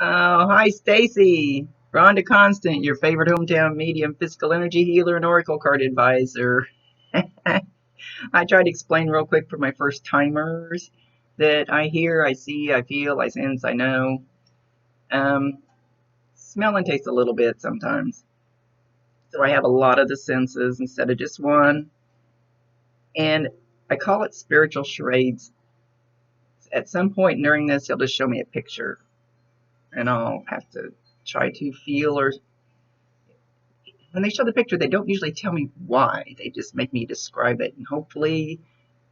Oh, hi, Stacy. Rhonda Constant, your favorite hometown medium, physical energy healer, and oracle card advisor. I tried to explain real quick for my first timers that I hear, I see, I feel, I sense, I know. Um, Smell and taste a little bit sometimes. So I have a lot of the senses instead of just one. And I call it spiritual charades. At some point during this, he'll just show me a picture, and I'll have to try to feel or when they show the picture, they don't usually tell me why. They just make me describe it. And hopefully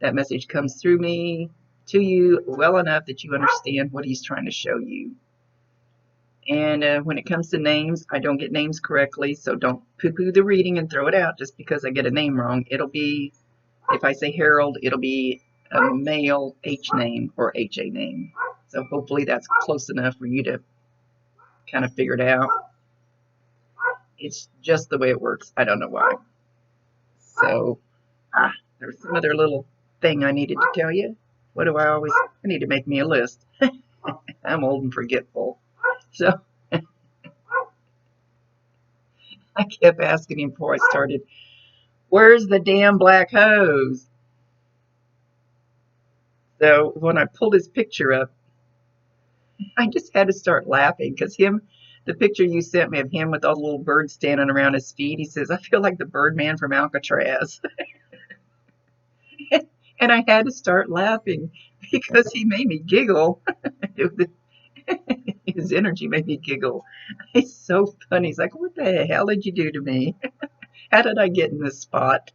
that message comes through me to you well enough that you understand what he's trying to show you. And when it comes to names, I don't get names correctly, so don't poo-poo the reading and throw it out just because I get a name wrong. It'll be, if I say Harold, it'll be a male H name or HA name. So hopefully that's close enough for you to kind of figure it out. It's just the way it works. I don't know why. So, there's some other little thing I needed to tell you. What do I always, I need to make me a list. I'm old and forgetful. So, I kept asking him before I started, where's the damn black hose? So, when I pulled his picture up, I just had to start laughing because the picture you sent me of him with all the little birds standing around his feet, he says, I feel like the Birdman from Alcatraz. And I had to start laughing because he made me giggle. His energy made me giggle. It's so funny. He's like, what the hell did you do to me? How did I get in this spot?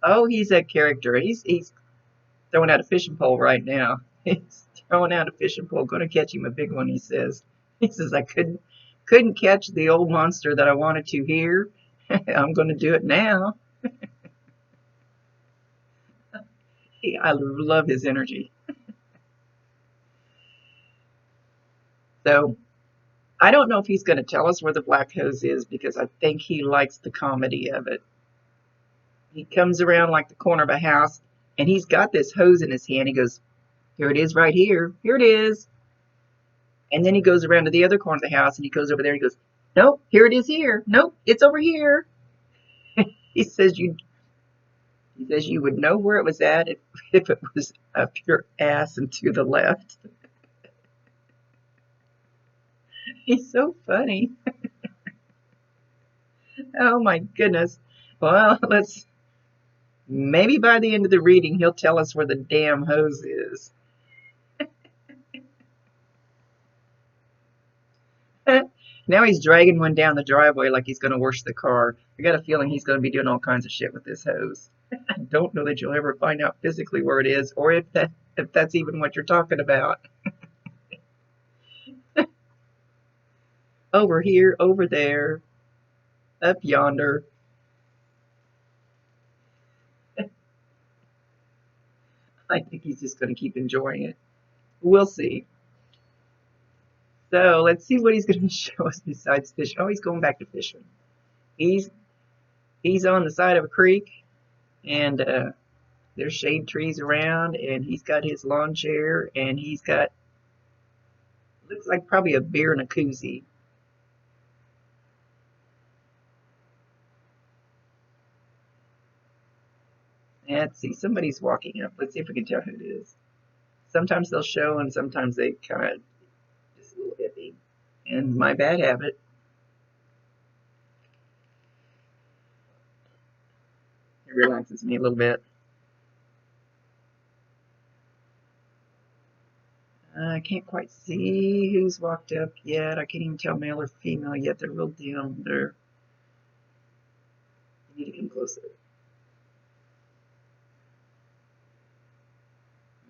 Oh, he's a character. He's throwing out a fishing pole right now. He's throwing out a fishing pole. Going to catch him a big one, he says. He says, I couldn't catch the old monster that I wanted to here. I'm going to do it now. I love his energy. So I don't know if he's going to tell us where the black hose is because I think he likes the comedy of it. He comes around like the corner of a house and he's got this hose in his hand. He goes, here it is right here. Here it is. And then he goes around to the other corner of the house and he goes over there and he goes, nope, here it is here. Nope, it's over here. He says you would know where it was at if it was up your ass and to the left. He's so funny. Oh my goodness. Well, maybe by the end of the reading he'll tell us where the damn hose is. Now he's dragging one down the driveway like he's going to wash the car. I got a feeling he's going to be doing all kinds of shit with this hose. I don't know that you'll ever find out physically where it is or if that's even what you're talking about. Over here, over there, up yonder. I think he's just going to keep enjoying it. We'll see. So let's see what he's going to show us besides fishing. Oh, he's going back to fishing. He's he's on the side of a creek, and there's shade trees around, and he's got his lawn chair, and he's got looks like probably a beer and a koozie. Let's see, somebody's walking up. Let's see if we can tell who it is. Sometimes they'll show, and sometimes they kind of just a little iffy. And my bad habit. It relaxes me a little bit. I can't quite see who's walked up yet. I can't even tell male or female yet. They're real dim. You need to come closer.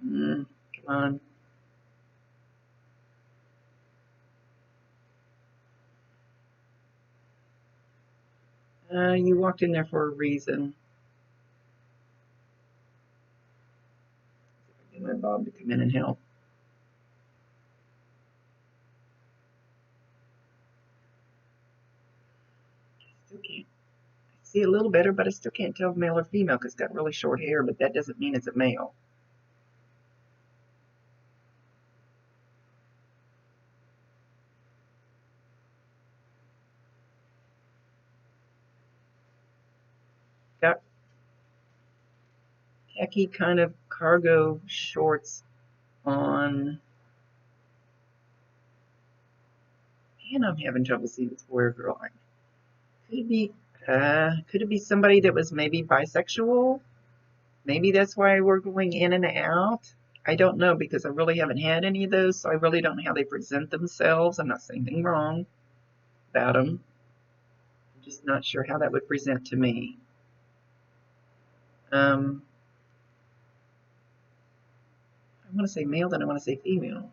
Come on. You walked in there for a reason. Get my Bob to come in and help. Still can't see a little better, but I still can't tell if male or female because it's got really short hair, but that doesn't mean it's a male. Got khaki kind of cargo shorts on. And I'm having trouble seeing if it's boy or girl. Could it be? Could it be somebody that was maybe bisexual? Maybe that's why we're going in and out. I don't know because I really haven't had any of those, so I really don't know how they present themselves. I'm not saying anything wrong about them. I'm just not sure how that would present to me. I want to say male, then I want to say female.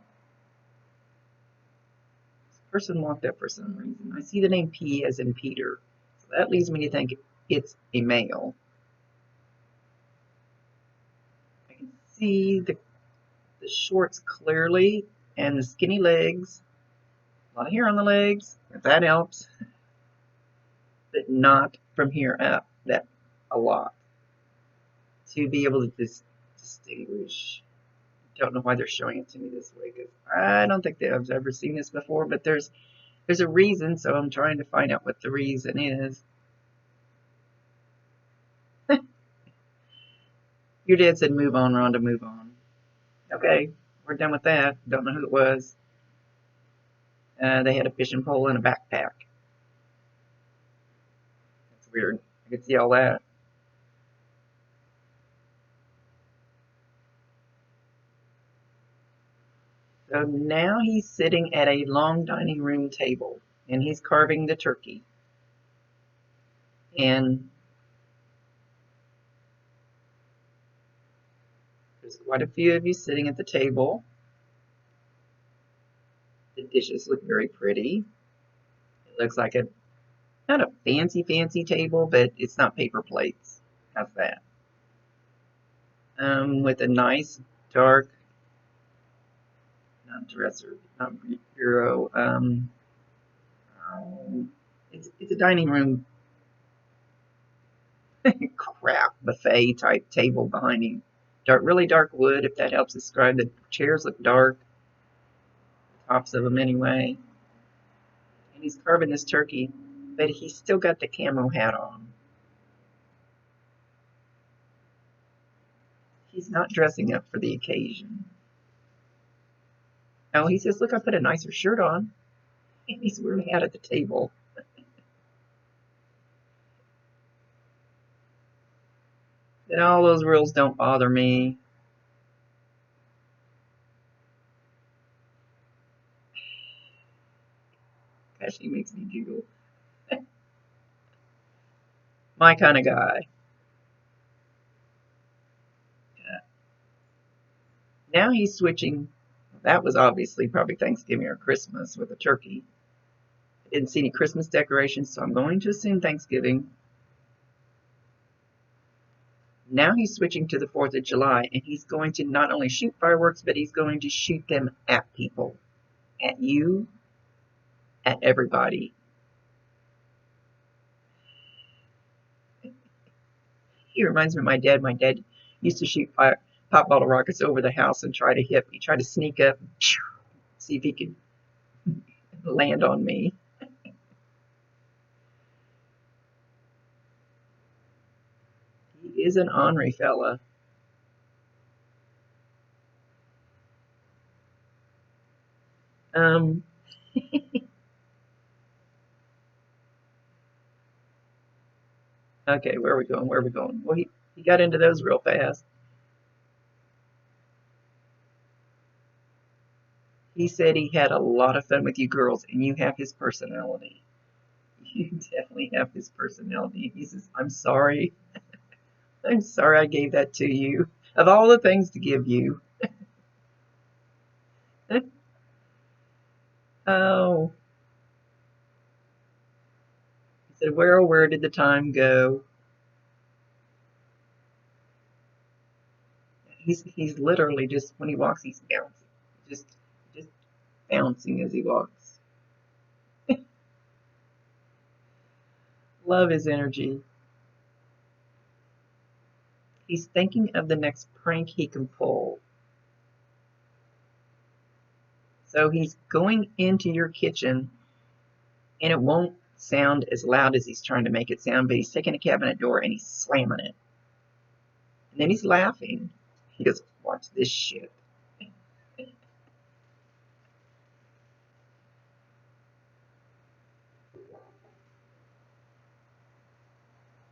This person walked up for some reason. I see the name P as in Peter, so that leads me to think it's a male. I can see the shorts clearly and the skinny legs. A lot of hair on the legs, if that helps, but not from here up. That a lot to be able to distinguish. Don't know why they're showing it to me this way because I don't think that I've ever seen this before. But there's a reason, so I'm trying to find out what the reason is. Your dad said, "Move on, Rhonda, move on." Okay, we're done with that. Don't know who it was. They had a fishing pole and a backpack. That's weird. I could see all that. So now he's sitting at a long dining room table and he's carving the turkey. And there's quite a few of you sitting at the table. The dishes look very pretty. It looks like not a fancy table, but it's not paper plates. How's that? With a nice dark, not dresser, not bureau. It's a dining room crap buffet type table behind him. Really dark wood, if that helps describe. The chairs look dark, the tops of them anyway. And he's carving this turkey, but he's still got the camo hat on. He's not dressing up for the occasion. Oh, he says, "Look, I put a nicer shirt on." And he's wearing it out at the table. And all those rules don't bother me. Gosh, he makes me giggle. My kind of guy. Yeah. Now he's switching. That was obviously probably Thanksgiving or Christmas with a turkey. I didn't see any Christmas decorations, so I'm going to assume Thanksgiving. Now he's switching to the 4th of July, and he's going to not only shoot fireworks, but he's going to shoot them at people. At you, at everybody. He reminds me of my dad. My dad used to shoot pop bottle rockets over the house and try to hit me, try to sneak up, see if he could land on me. He is an ornery fella. Um, okay, where are we going? Where are we going? Well, he got into those real fast. He said he had a lot of fun with you girls, and you have his personality. You definitely have his personality. He says, "I'm sorry. I'm sorry I gave that to you. Of all the things to give you." Oh. He said, where did the time go?" He's literally just, when he walks, he's bouncing. Just bouncing as he walks. Love his energy. He's thinking of the next prank he can pull. So he's going into your kitchen, and it won't sound as loud as he's trying to make it sound, but he's taking a cabinet door and he's slamming it. And then he's laughing. He goes, watch this shit.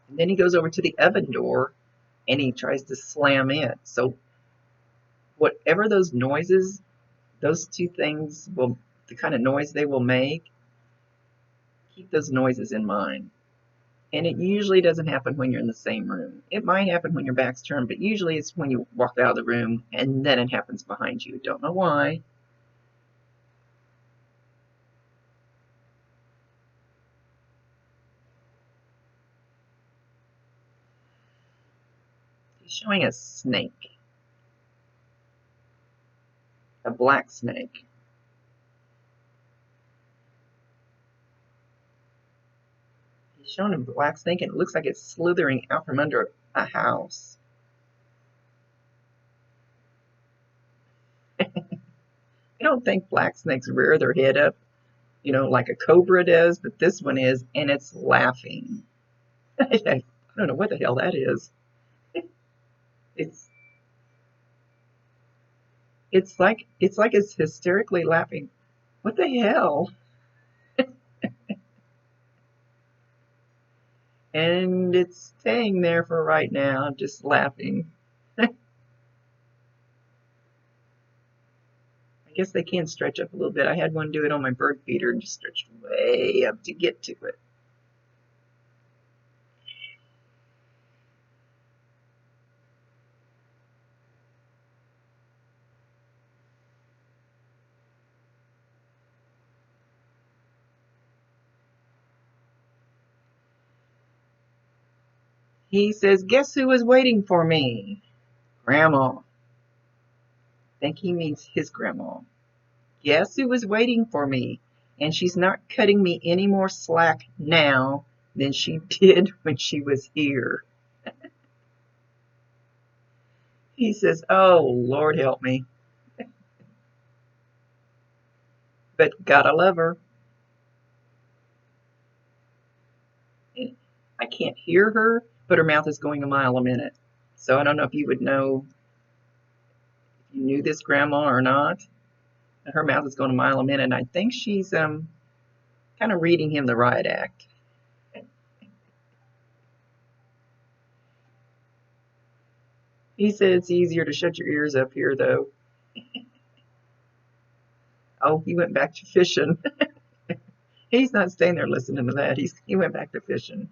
And then he goes over to the oven door and he tries to slam it. So whatever those noises, those two things will, the kind of noise they will make, keep those noises in mind. And it usually doesn't happen when you're in the same room. It might happen when your back's turned, but usually it's when you walk out of the room and then it happens behind you. Don't know why. He's showing a snake, a black snake. He's showing a black snake and it looks like it's slithering out from under a house. I don't think black snakes rear their head up, like a cobra does, but this one is, and it's laughing. I don't know what the hell that is. It's it's hysterically laughing. What the hell? And it's staying there for right now, just laughing. I guess they can stretch up a little bit. I had one do it on my bird feeder and just stretched way up to get to it. He says, guess who was waiting for me? Grandma. I think he means his grandma. Guess who was waiting for me? And she's not cutting me any more slack now than she did when she was here. He says, oh, Lord help me. But gotta love her. I can't hear her, but her mouth is going a mile a minute. So I don't know if you would know if you knew this grandma or not. Her mouth is going a mile a minute, and I think she's kind of reading him the riot act. He said it's easier to shut your ears up here, though. Oh, he went back to fishing. He's not staying there listening to that. He went back to fishing.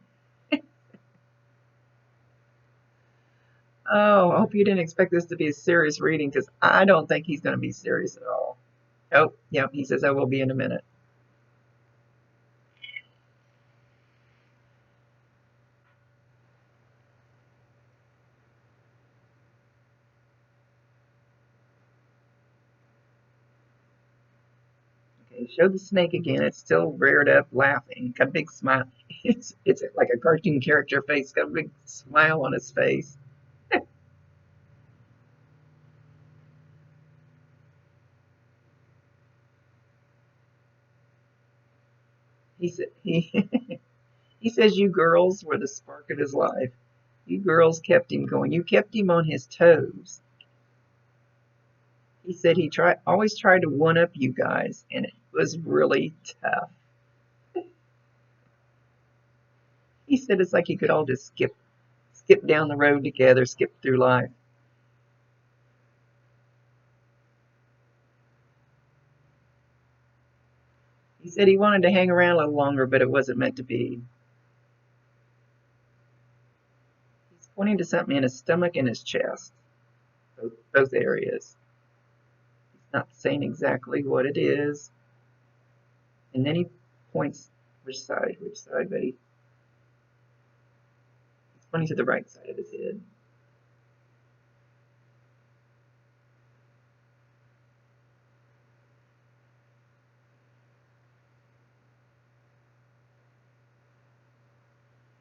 Oh, I hope you didn't expect this to be a serious reading because I don't think he's going to be serious at all. Oh, yeah, he says I will be in a minute. Okay, show the snake again. It's still reared up, laughing. Got a big smile. It's like a cartoon character face. Got a big smile on his face. He said he says you girls were the spark of his life. You girls kept him going. You kept him on his toes. He said he always tried to one up you guys, and it was really tough. He said it's like you could all just skip down the road together, skip through life. He said he wanted to hang around a little longer, but it wasn't meant to be. He's pointing to something in his stomach and his chest, both areas. He's not saying exactly what it is. And then he points, which side, buddy? He's pointing to the right side of his head.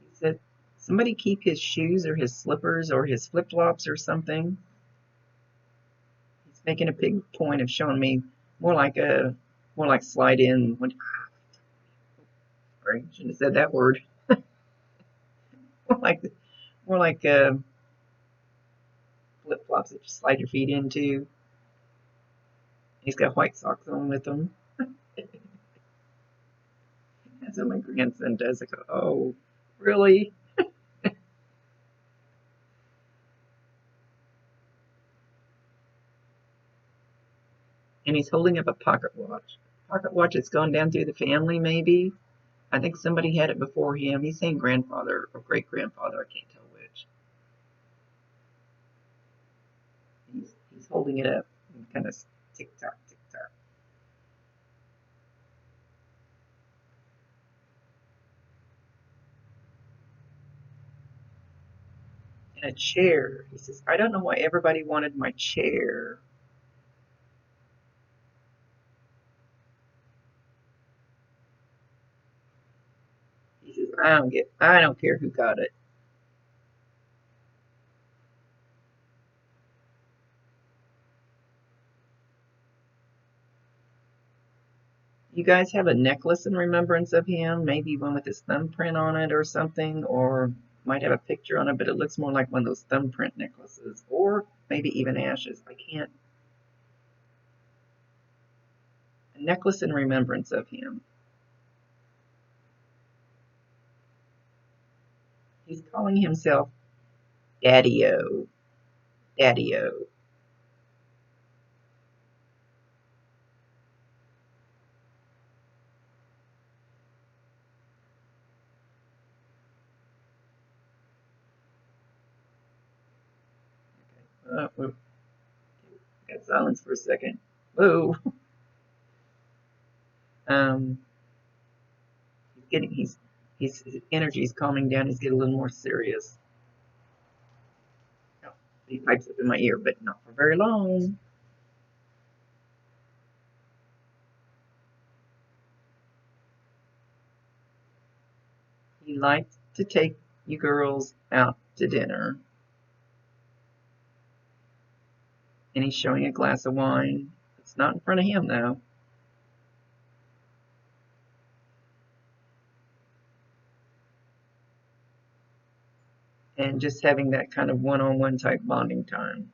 He said, somebody keep his shoes or his slippers or his flip-flops or something. He's making a big point of showing me more like slide in. Sorry, shouldn't have said that word. more like more like flip flops that you slide your feet into. He's got white socks on with him. That's what my grandson does. I go, oh, really? And he's holding up a pocket watch. Pocket watch that's gone down through the family, maybe. I think somebody had it before him. He's saying grandfather or great grandfather. I can't tell which. He's holding it up and kind of tick tock, tick tock. And a chair. He says, I don't know why everybody wanted my chair. He says, I don't care who got it. You guys have a necklace in remembrance of him? Maybe one with his thumbprint on it or something, or might have a picture on it, but it looks more like one of those thumbprint necklaces, or maybe even ashes. I can't. A necklace in remembrance of him. He's calling himself Daddy-O. Daddy-O. We got silence for a second. Whoa. Um, his energy is calming down. He's getting a little more serious. Oh, he pipes up in my ear, but not for very long. He likes to take you girls out to dinner. And he's showing a glass of wine. It's not in front of him, though. And just having that kind of one-on-one type bonding time.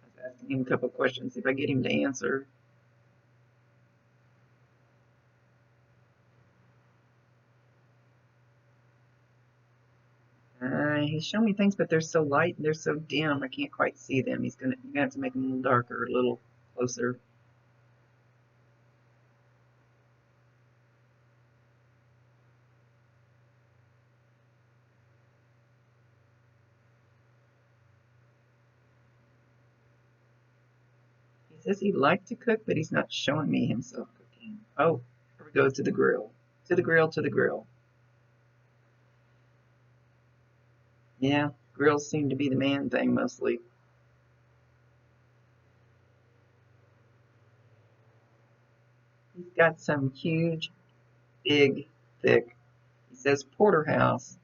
I was asking him a couple of questions, see if I get him to answer. He's showing me things, but they're so light and they're so dim, I can't quite see them. You're gonna have to make them a little darker, a little closer. He says he liked to cook, but he's not showing me himself cooking. Oh, here we go to the grill. To the grill, to the grill. Yeah, grills seem to be the man thing mostly. He's got some huge, big, thick, he says porterhouse.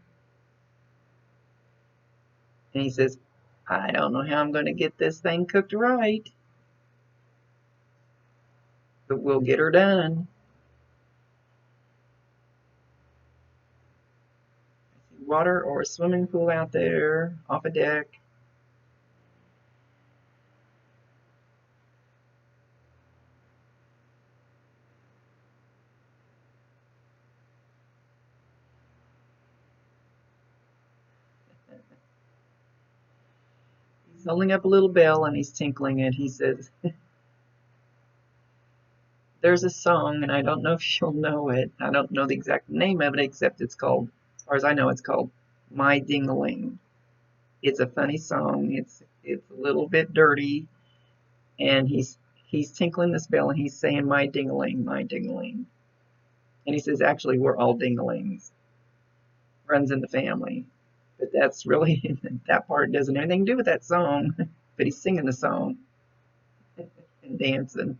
And he says, I don't know how I'm going to get this thing cooked right, but we'll get her done. I see water or a swimming pool out there off a deck. He's holding up a little bell and he's tinkling it. He says, there's a song, and I don't know if you'll know it. I don't know the exact name of it, except it's called, as far as I know, it's called My Ding-a-Ling. It's a funny song. It's a little bit dirty, and he's tinkling this bell and he's saying my ding-a-ling, my ding-a-ling. And he says, actually, we're all ding-a-lings. Runs in the family. But that's really, that part doesn't have anything to do with that song. But he's singing the song and dancing.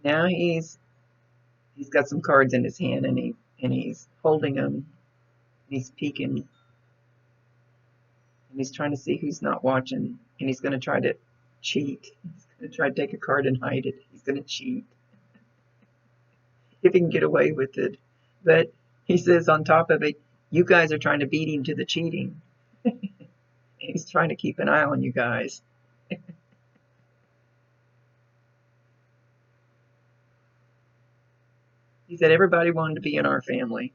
Now he's got some cards in his hand and he's holding them and he's peeking and he's trying to see who's not watching and he's going to try to cheat. He's going to try to take a card and hide it. He's going to cheat if he can get away with it. But he says on top of it, you guys are trying to beat him to the cheating. And he's trying to keep an eye on you guys. He said everybody wanted to be in our family.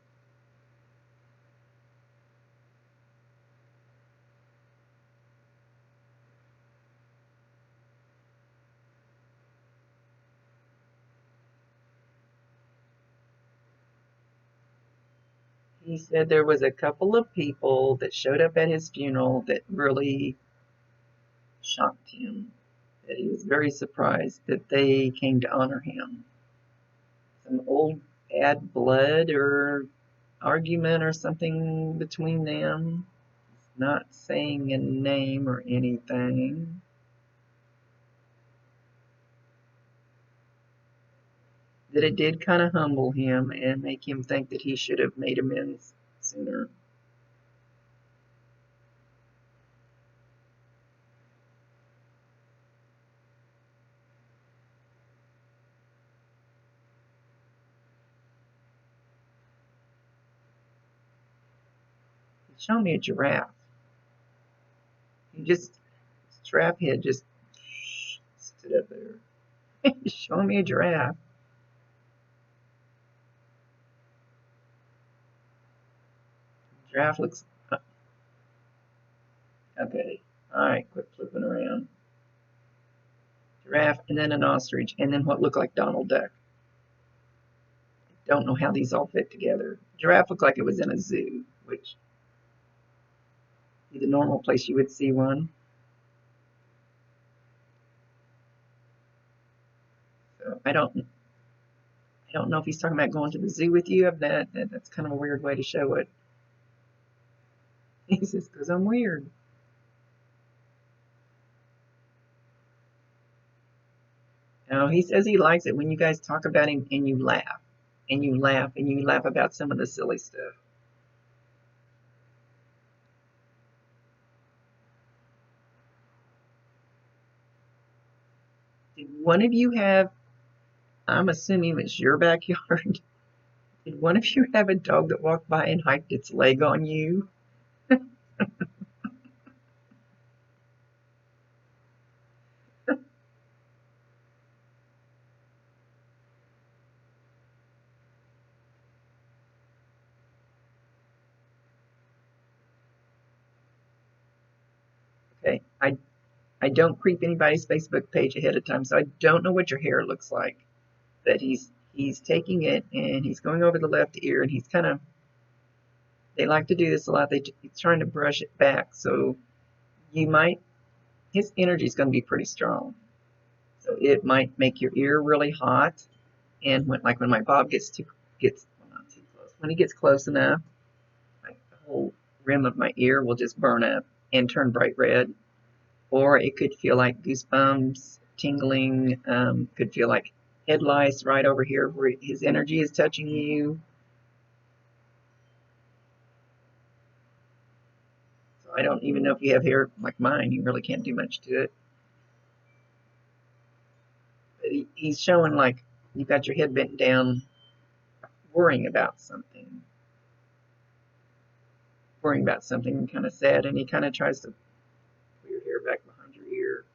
He said there was a couple of people that showed up at his funeral that really shocked him. That he was very surprised that they came to honor him. Some old bad blood or argument or something between them. Not saying a name or anything. That it did kind of humble him and make him think that he should have made amends sooner. Show me a giraffe. He just, giraffe head just stood up there. Show me a giraffe. Giraffe looks, okay. Alright, quit flipping around. Giraffe, and then an ostrich, and then what looked like Donald Duck. Don't know how these all fit together. Giraffe looked like it was in a zoo, which is the normal place you would see one. So I don't know if he's talking about going to the zoo with you. That's kind of a weird way to show it. He says, because I'm weird. Now, he says he likes it when you guys talk about him and you laugh. And you laugh and you laugh about some of the silly stuff. Did one of you have, I'm assuming it's your backyard, did one of you have a dog that walked by and hiked its leg on you? Okay, I don't creep anybody's Facebook page ahead of time, so I don't know what your hair looks like. But he's taking it and he's going over the left ear and he's kind of, they like to do this a lot. He's trying to brush it back, so you might, his energy is going to be pretty strong. So it might make your ear really hot. And when my bob gets well, not too close, when he gets close enough, like the whole rim of my ear will just burn up and turn bright red. Or it could feel like goosebumps, tingling. Could feel like head lice right over here where his energy is touching you. So I don't even know if you have hair like mine. You really can't do much to it. But he's showing like you've got your head bent down, worrying about something. Worrying about something kind of sad, and he kind of tries to pull your hair back behind your ear.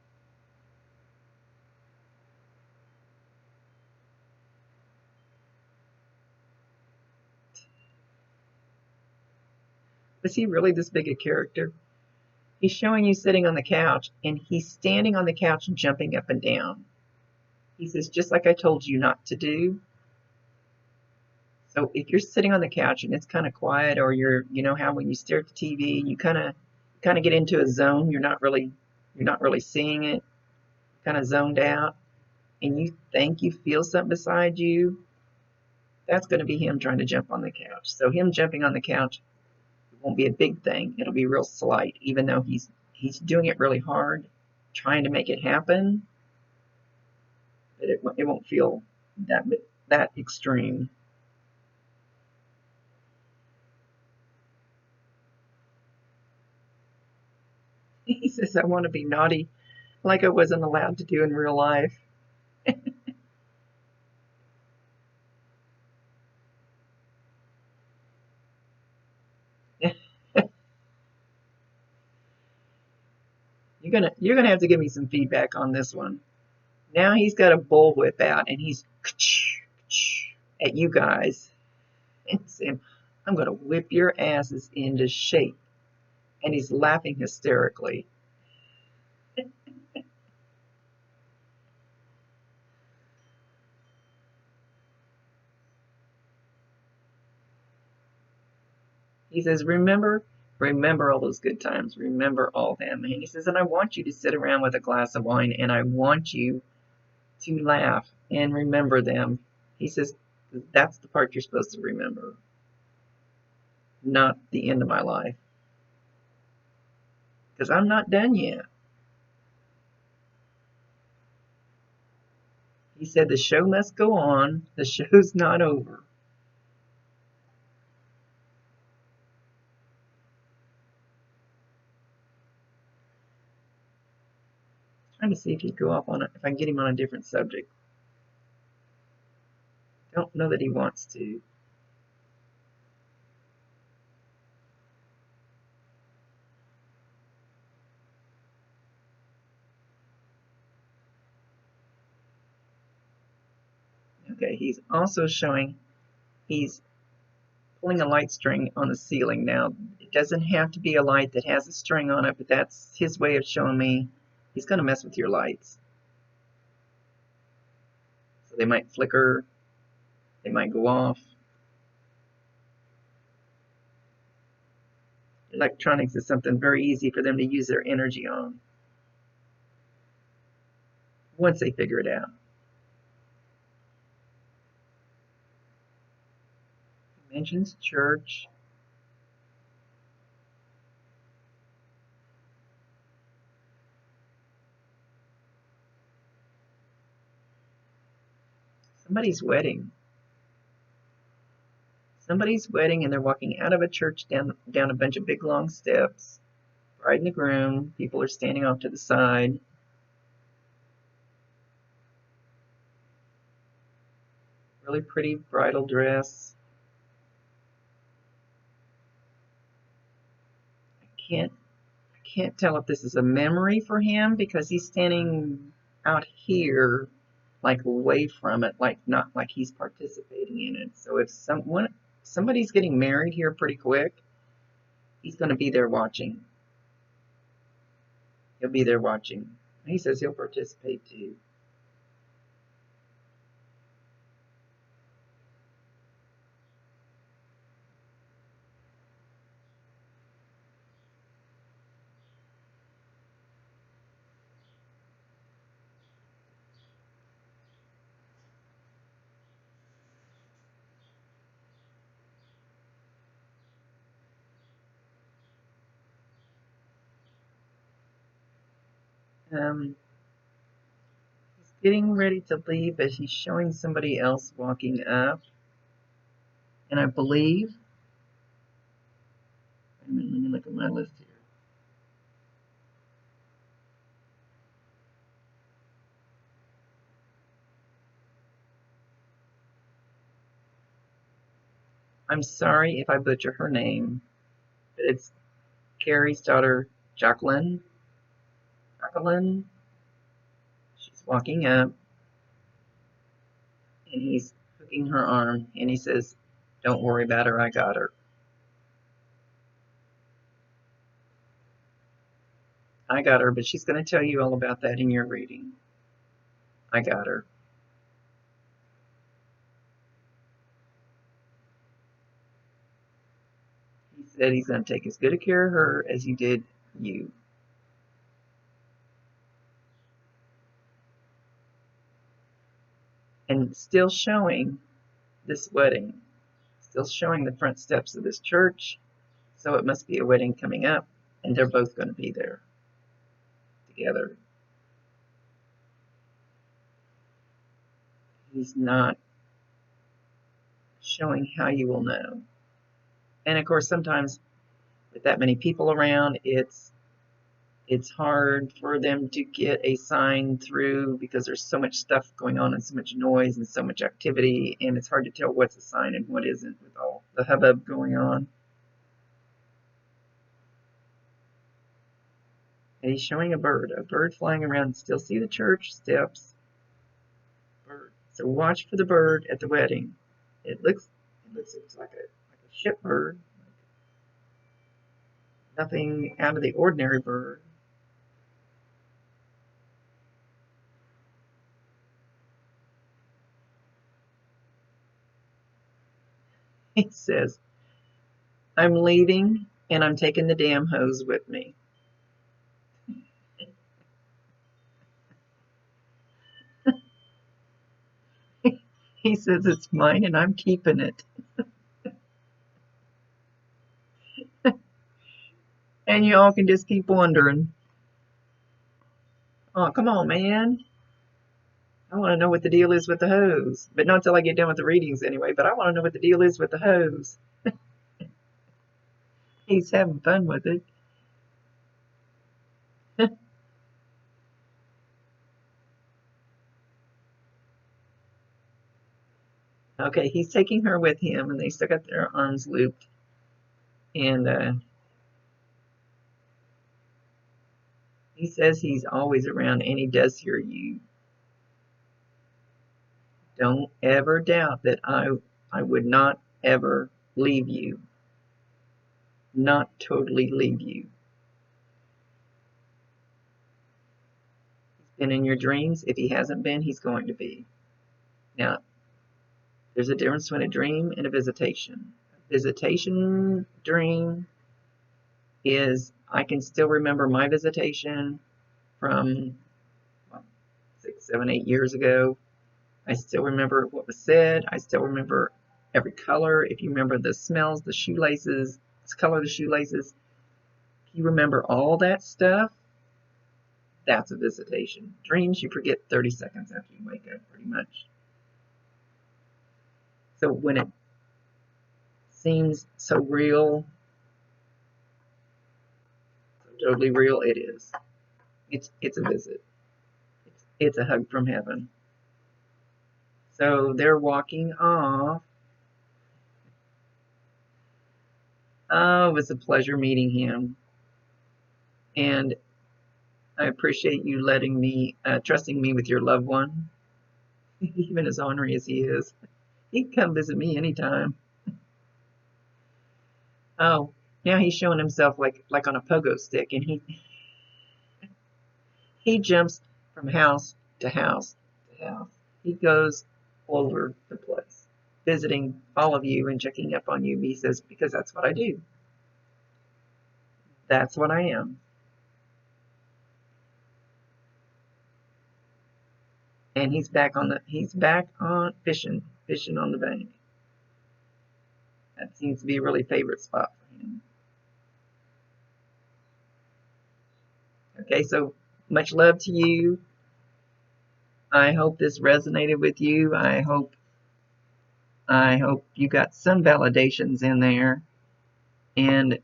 Is he really this big a character? He's showing you sitting on the couch, and he's standing on the couch and jumping up and down. He says, just like I told you not to do. So if you're sitting on the couch and it's kind of quiet, or you know how when you stare at the TV and you kind of get into a zone, you're not really seeing it, kind of zoned out, and you think you feel something beside you, that's going to be him trying to jump on the couch. So him jumping on the couch, it won't be a big thing. It'll be real slight, even though he's doing it really hard, trying to make it happen. But it won't feel that that extreme. He says, I want to be naughty like I wasn't allowed to do in real life. You're gonna have to give me some feedback on this one. Now he's got a bullwhip out and he's at you guys and saying, I'm gonna whip your asses into shape. And he's laughing hysterically. He says, remember all those good times. Remember all them. And he says, and I want you to sit around with a glass of wine and I want you to laugh and remember them. He says, that's the part you're supposed to remember, not the end of my life. Because I'm not done yet. He said, the show must go on. The show's not over. Trying to see if he'd go off on it, if I can get him on a different subject. Don't know that he wants to. Okay, he's also showing he's pulling a light string on the ceiling. Now, it doesn't have to be a light that has a string on it, but that's his way of showing me he's going to mess with your lights. So they might flicker, they might go off. Electronics is something very easy for them to use their energy on once they figure it out. He mentions church. Somebody's wedding. Somebody's wedding and they're walking out of a church down a bunch of big long steps. Bride and the groom, people are standing off to the side. Really pretty bridal dress. I can't tell if this is a memory for him because he's standing out here like away from it, like not like he's participating in it. So if somebody's getting married here pretty quick, he's going to be there watching. He'll be there watching. He says he'll participate too. He's getting ready to leave, but he's showing somebody else walking up. And I believe, wait a minute, let me look at my list here. I'm sorry if I butcher her name, but it's Carrie's daughter, Jacqueline. Jacqueline. She's walking up, and he's hooking her arm, and he says, "Don't worry about her. I got her. I got her." But she's going to tell you all about that in your reading. I got her. He said he's going to take as good a care of her as he did you. And still showing this wedding, still showing the front steps of this church. So it must be a wedding coming up, and they're both going to be there together. He's not showing how you will know. And of course, sometimes with that many people around, it's hard for them to get a sign through because there's so much stuff going on and so much noise and so much activity, and it's hard to tell what's a sign and what isn't with all the hubbub going on. And he's showing a bird flying around. Still see the church steps. Bird. So watch for the bird at the wedding. It looks like a ship bird. Nothing out of the ordinary bird. He says, I'm leaving and I'm taking the damn hose with me. He says it's mine and I'm keeping it. And you all can just keep wondering, oh, come on, man. I want to know what the deal is with the hose. But not until I get done with the readings anyway, but I want to know what the deal is with the hose. He's having fun with it. Okay, he's taking her with him, and they still got their arms looped. And he says he's always around, and he does hear you. Don't ever doubt that I would not ever leave you. Not totally leave you. He's been in your dreams. If he hasn't been, he's going to be. Now, there's a difference between a dream and a visitation. A visitation dream is, I can still remember my visitation from 6, 7, 8 years ago. I still remember what was said. I still remember every color. If you remember the smells, the shoelaces, the color of the shoelaces, if you remember all that stuff, that's a visitation. Dreams, you forget 30 seconds after you wake up, pretty much. So when it seems so real, so totally real, it is. It's a visit. It's a hug from heaven. So they're walking off. Oh, it was a pleasure meeting him. And I appreciate you letting me, trusting me with your loved one, even as ornery as he is. He can come visit me anytime. Oh, now he's showing himself like on a pogo stick, and he jumps from house to house to house. He goes all over the place, visiting all of you and checking up on you. He says, because that's what I do. That's what I am. And he's back on fishing on the bank. That seems to be a really favorite spot for him. Okay, so much love to you. I hope this resonated with you. I hope you got some validations in there. And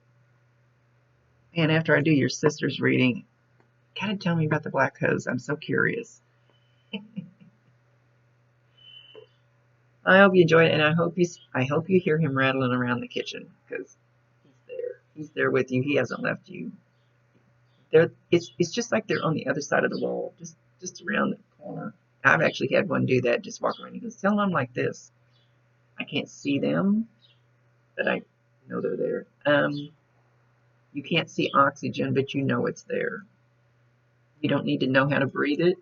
after I do your sister's reading, gotta tell me about the black hose. I'm so curious. I hope you enjoyed it, and I hope you hear him rattling around the kitchen, because he's there. He's there with you. He hasn't left you. It's just like they're on the other side of the wall, just around the corner. I've actually had one do that, just walk around. He goes, tell them I'm like this. I can't see them, but I know they're there. You can't see oxygen, but you know it's there. You don't need to know how to breathe it.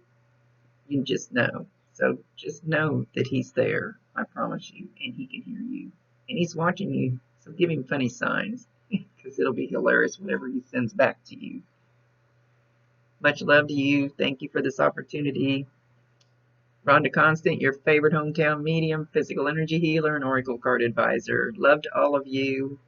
You just know. So just know that he's there. I promise you, and he can hear you, and he's watching you. So give him funny signs, because it'll be hilarious whatever he sends back to you. Much love to you. Thank you for this opportunity. Rhonda Constant, your favorite hometown medium, physical energy healer, and oracle card advisor. Love to all of you.